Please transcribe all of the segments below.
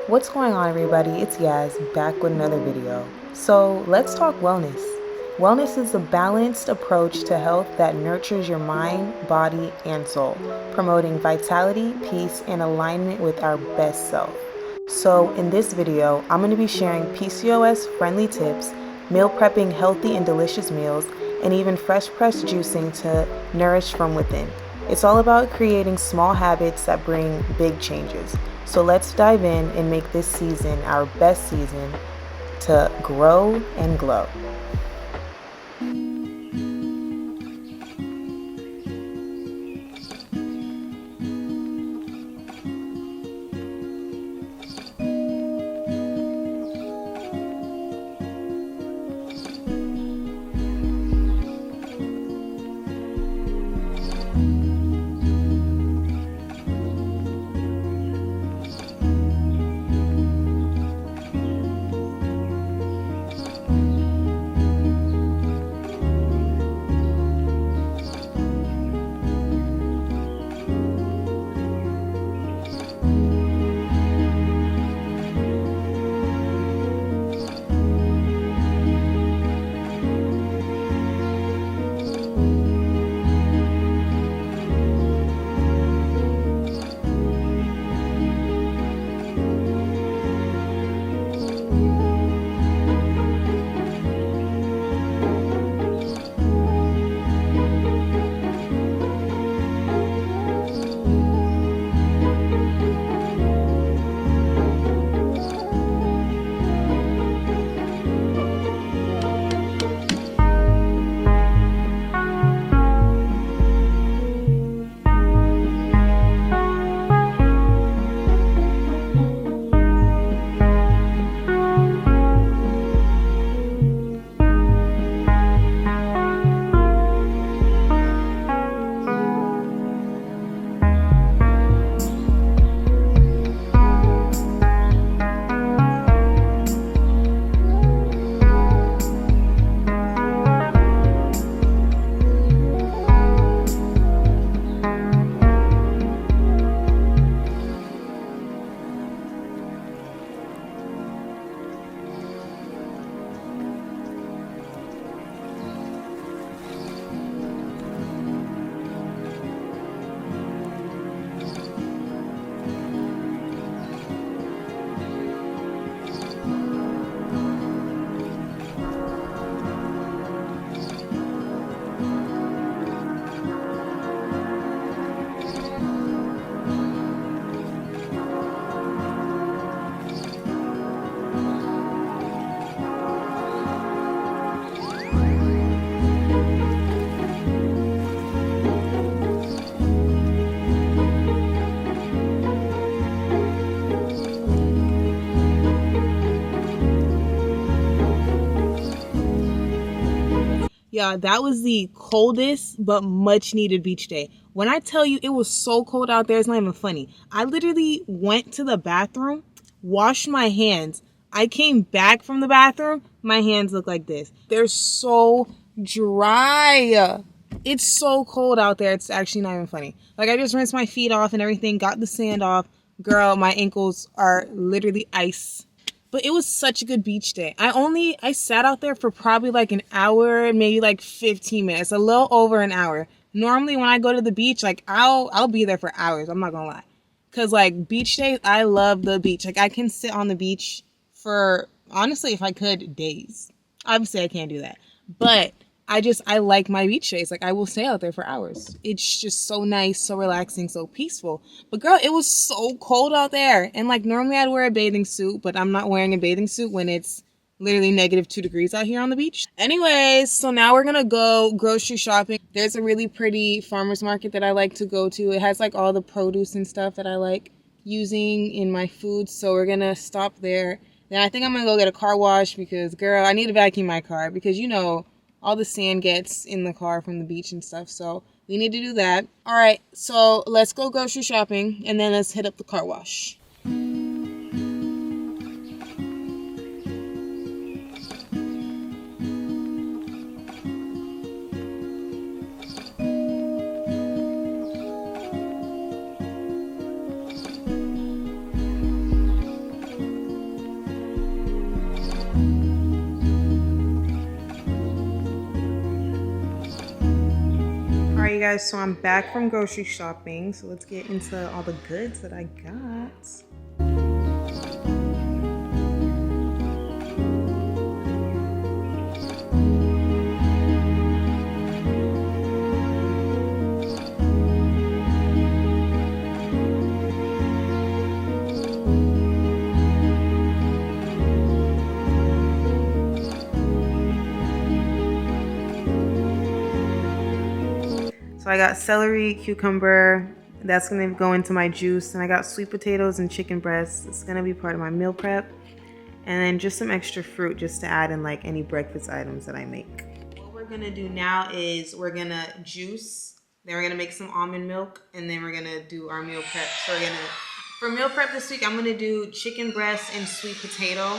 What's going on, everybody? It's Yaz back with another video. So let's talk wellness. Wellness is a balanced approach to health that nurtures your mind, body, and soul, promoting vitality, peace, and alignment with our best self. So in this video, I'm going to be sharing PCOS friendly tips, meal prepping healthy and delicious meals, and even fresh pressed juicing to nourish from within. It's all about creating small habits that bring big changes. So let's dive in and make this season our best season to grow and glow. Yeah, that was the coldest but much needed beach day. When I tell you it was so cold out there, it's not even funny. I literally went to the bathroom, washed my hands. I came back from the bathroom, my hands look like this. They're so dry. It's so cold out there, it's actually not even funny. Like, I just rinsed my feet off and everything, got the sand off. Girl, my ankles are literally ice. But it was such a good beach day. I sat out there for probably like an hour, maybe like 15 minutes, a little over an hour. Normally when I go to the beach, like I'll be there for hours. I'm not gonna lie. Cause like beach days, I love the beach. Like I can sit on the beach for, honestly, if I could, days. Obviously I can't do that. But I like my beach days. Like I will stay out there for hours. It's just so nice, so relaxing, so peaceful. But girl, it was so cold out there. And like normally I'd wear a bathing suit, but I'm not wearing a bathing suit when it's literally -2 degrees out here on the beach. Anyways, so now we're gonna go grocery shopping. There's a really pretty farmer's market that I like to go to. It has like all the produce and stuff that I like using in my food. So we're gonna stop there. Then I think I'm gonna go get a car wash because girl, I need to vacuum my car because all the sand gets in the car from the beach and stuff. So we need to do that. All right, so let's go grocery shopping and then let's hit up the car wash. guys, so I'm back from grocery shopping. So let's get into all the goods that I got. So I got celery, cucumber, that's gonna go into my juice. And I got sweet potatoes and chicken breasts. It's gonna be part of my meal prep. And then just some extra fruit just to add in like any breakfast items that I make. What we're gonna do now is we're gonna juice, then we're gonna make some almond milk, and then we're gonna do our meal prep. So for meal prep this week, I'm gonna do chicken breast and sweet potato.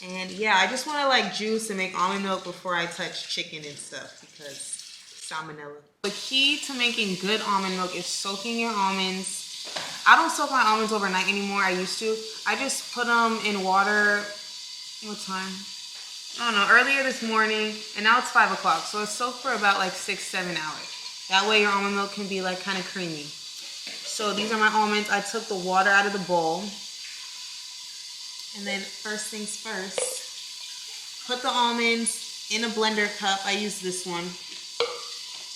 And yeah, I just wanna like juice and make almond milk before I touch chicken and stuff because salmonella. The key to making good almond milk is soaking your almonds. I don't soak my almonds overnight anymore. I used to. I just put them in water. What time? I don't know. Earlier this morning, and now it's 5 o'clock. So it's soaked for about like 6-7 hours. That way your almond milk can be like kind of creamy. So these are my almonds. I took the water out of the bowl. And then first things first, put the almonds in a blender cup. I use this one.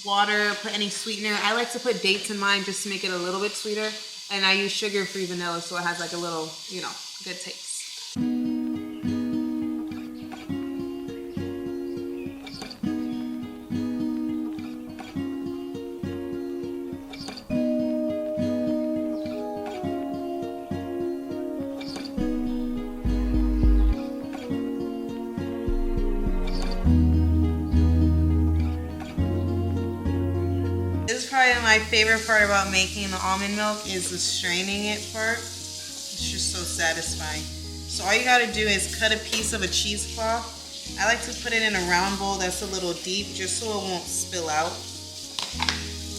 Water, put any sweetener. I like to put dates in mine just to make it a little bit sweeter. And I use sugar-free vanilla so it has like a little, you know, good taste. Probably my favorite part about making the almond milk is the straining it part. It's just so satisfying. So all you gotta do is cut a piece of a cheesecloth. I like to put it in a round bowl that's a little deep just so it won't spill out.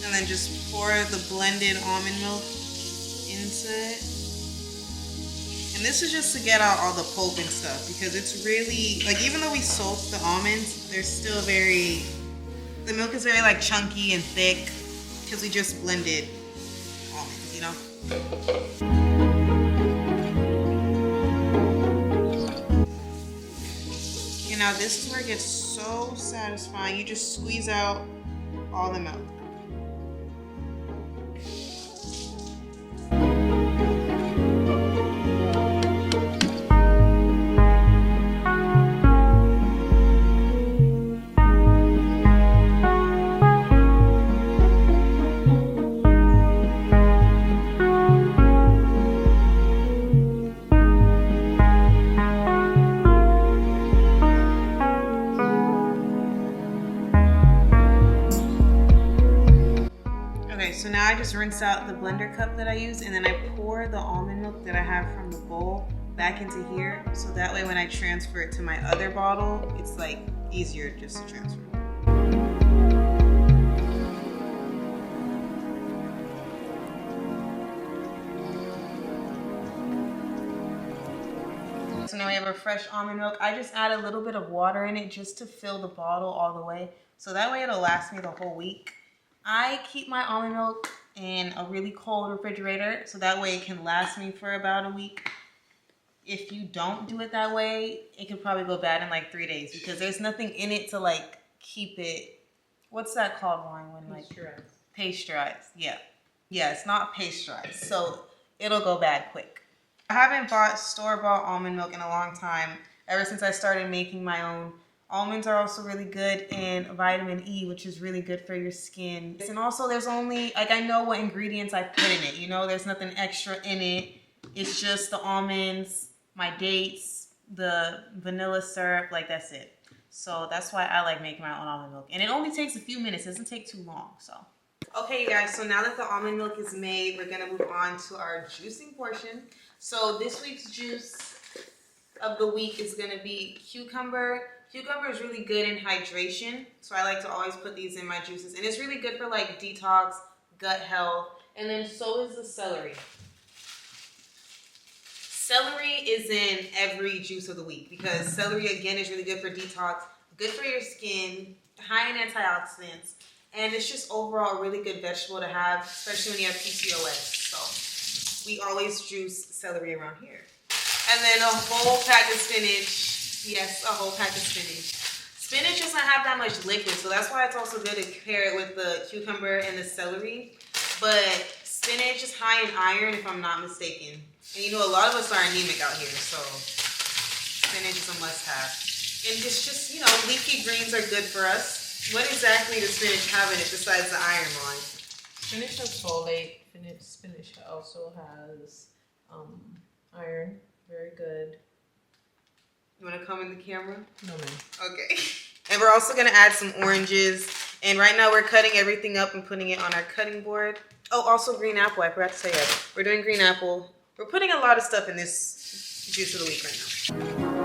And then just pour the blended almond milk into it. And this is just to get out all the pulp and stuff because it's really, like even though we soak the almonds, they're still very, the milk is very like chunky and thick. Because we just blended almonds, you know? You know, this is where it gets so satisfying. You just squeeze out all the milk. So now I just rinse out the blender cup that I use and then I pour the almond milk that I have from the bowl back into here. So that way when I transfer it to my other bottle, it's like easier just to transfer. So now we have our fresh almond milk. I just add a little bit of water in it just to fill the bottle all the way. So that way it'll last me the whole week. I keep my almond milk in a really cold refrigerator so that way it can last me for about a week. If you don't do it that way, it could probably go bad in like 3 days because there's nothing in it to like keep it, what's that called, Lauren? When like pasteurized. Yeah, it's not pasteurized, so it'll go bad quick. I haven't bought store-bought almond milk in a long time, ever since I started making my own. Almonds are also really good in vitamin E, which is really good for your skin. And also there's only, like I know what ingredients I put in it, you know, there's nothing extra in it. It's just the almonds, my dates, the vanilla syrup, like that's it. So that's why I like making my own almond milk. And it only takes a few minutes, it doesn't take too long, so. Okay, you guys, so now that the almond milk is made, we're gonna move on to our juicing portion. So this week's juice of the week is gonna be cucumber. Cucumber is really good in hydration, so I like to always put these in my juices. And it's really good for like detox, gut health, and then so is the celery. Celery is in every juice of the week because celery, again, is really good for detox, good for your skin, high in antioxidants, And it's just overall a really good vegetable to have, especially when you have PCOS. So we always juice celery around here. And then a whole pack of spinach. Yes, a whole pack of spinach. Spinach doesn't have that much liquid, so that's why it's also good to pair it with the cucumber and the celery. But spinach is high in iron, if I'm not mistaken. And you know, a lot of us are anemic out here, so spinach is a must-have. And it's just, you know, leafy greens are good for us. What exactly does spinach have in it besides the iron, Ron? Spinach has folate. Spinach also has iron. Very good. You want to come in the camera? No, ma'am. Okay. And we're also going to add some oranges. And right now we're cutting everything up and putting it on our cutting board. Oh, also green apple. I forgot to say that. We're doing green apple. We're putting a lot of stuff in this juice of the week right now.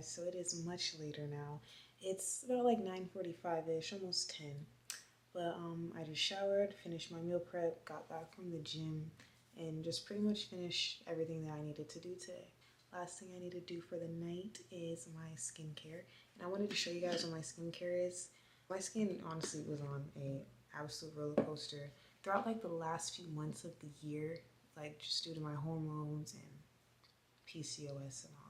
So it is much later now. It's about like 9:45ish, almost 10. But I just showered, finished my meal prep, got back from the gym, and just pretty much finished everything that I needed to do today. Last thing I need to do for the night is my skincare. And I wanted to show you guys what my skincare is. My skin honestly was on a absolute roller coaster throughout like the last few months of the year, like just due to my hormones and PCOS and all.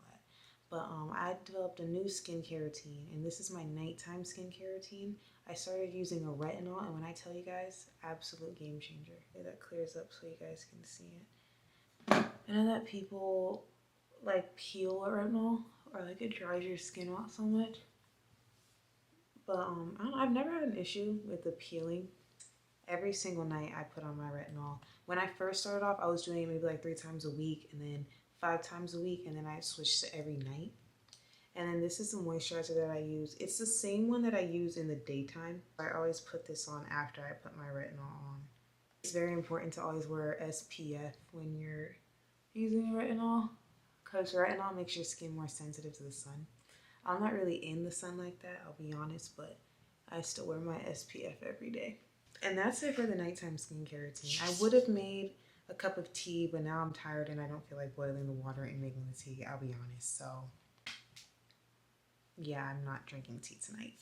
But I developed a new skincare routine, and this is my nighttime skincare routine. I started using a retinol, and when I tell you guys, absolute game changer. That clears up so you guys can see it. I know that people like peel a retinol, or like it dries your skin out so much. But I don't know, I've never had an issue with the peeling. Every single night I put on my retinol. When I first started off, I was doing it maybe like 3 times a week, and then 5 times a week, and then I switched to every night. And then this is the moisturizer that I use. It's the same one that I use in the daytime. I always put this on after I put my retinol on. It's very important to always wear SPF when you're using retinol, because retinol makes your skin more sensitive to the sun. I'm not really in the sun like that, I'll be honest, but I still wear my SPF every day. And that's it for the nighttime skincare routine. I would have made a cup of tea, but now I'm tired and I don't feel like boiling the water and making the tea, I'll be honest. So yeah, I'm not drinking tea tonight.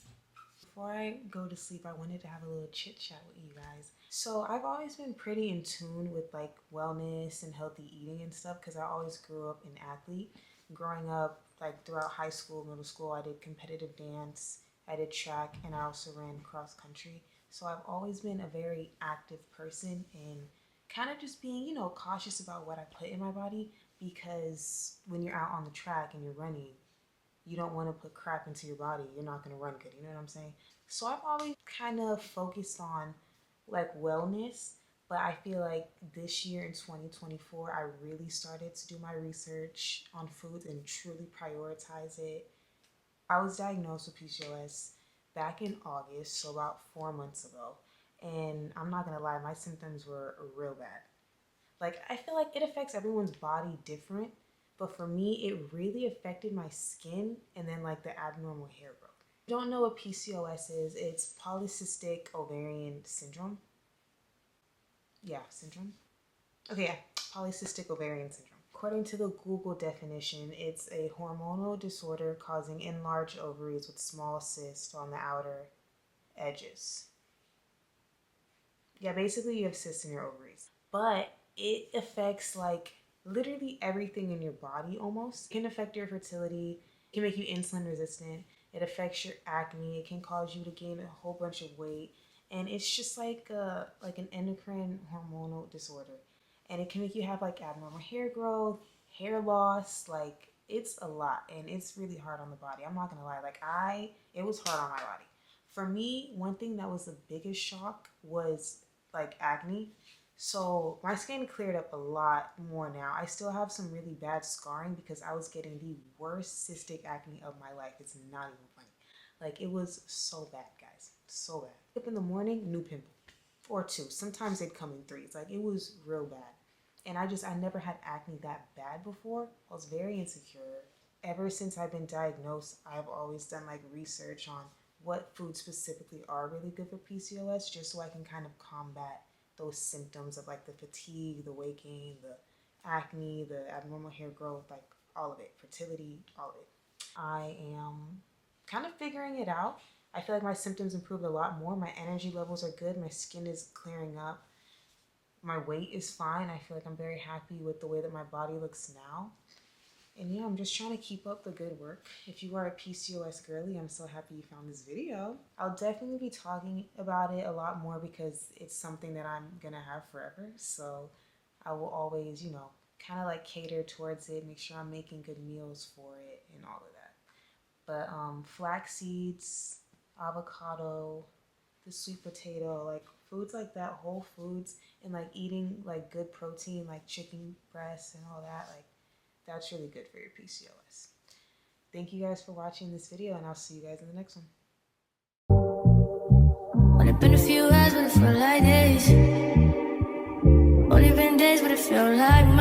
Before I go to sleep, I wanted to have a little chit chat with you guys. So I've always been pretty in tune with like wellness and healthy eating and stuff because I always grew up an athlete. Growing up, like throughout high school, middle school, I did competitive dance, I did track, and I also ran cross country. So I've always been a very active person and kind of just being, you know, cautious about what I put in my body, because when you're out on the track and you're running, you don't want to put crap into your body. You're not going to run good. You know what I'm saying? So I've always kind of focused on like wellness, but I feel like this year in 2024, I really started to do my research on foods and truly prioritize it. I was diagnosed with PCOS back in August, so about 4 months ago. And I'm not gonna lie, my symptoms were real bad. Like, I feel like it affects everyone's body different, but for me, it really affected my skin and then like the abnormal hair growth. If you don't know what PCOS is, it's polycystic ovarian syndrome. Yeah, syndrome. Okay, yeah, polycystic ovarian syndrome. According to the Google definition, it's a hormonal disorder causing enlarged ovaries with small cysts on the outer edges. Yeah, basically you have cysts in your ovaries. But it affects like literally everything in your body almost. It can affect your fertility, it can make you insulin resistant, it affects your acne, it can cause you to gain a whole bunch of weight, and it's just like an endocrine hormonal disorder. And it can make you have like abnormal hair growth, hair loss, like it's a lot and it's really hard on the body. I'm not gonna lie, it was hard on my body. For me, one thing that was the biggest shock was like acne. So my skin cleared up a lot more now. I still have some really bad scarring because I was getting the worst cystic acne of my life. It's not even funny. Like it was so bad, guys, so bad. Up in the morning, new pimple or two. Sometimes they'd come in threes. Like it was real bad. And I never had acne that bad before. I was very insecure. Ever since I've been diagnosed, I've always done like research on what foods specifically are really good for PCOS, just so I can kind of combat those symptoms of like the fatigue, the weight gain, the acne, the abnormal hair growth, like all of it, fertility, all of it. I am kind of figuring it out. I feel like my symptoms improved a lot more. My energy levels are good. My skin is clearing up. My weight is fine. I feel like I'm very happy with the way that my body looks now. And yeah, I'm just trying to keep up the good work. If you are a PCOS girly, I'm so happy you found this video. I'll definitely be talking about it a lot more because it's something that I'm gonna have forever. So I will always, you know, kind of like cater towards it, make sure I'm making good meals for it and all of that. But flax seeds, avocado, the sweet potato, like foods like that, whole foods, and like eating like good protein, like chicken breasts and all that, like that's really good for your PCOS. Thank you guys for watching this video, and I'll see you guys in the next one. Only been a few hours, but it felt like days. Only been days, but it felt like months.